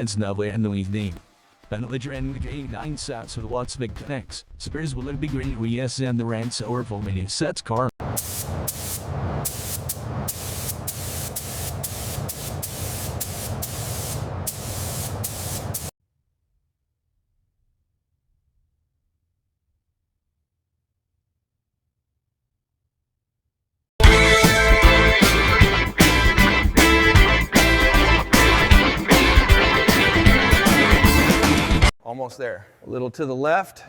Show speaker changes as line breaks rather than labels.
It's now in the evening. Penalty and the 9 sets of what's big connects. Spurs will be green yes and the ranks or for many sets car.
Almost there. A little to the left.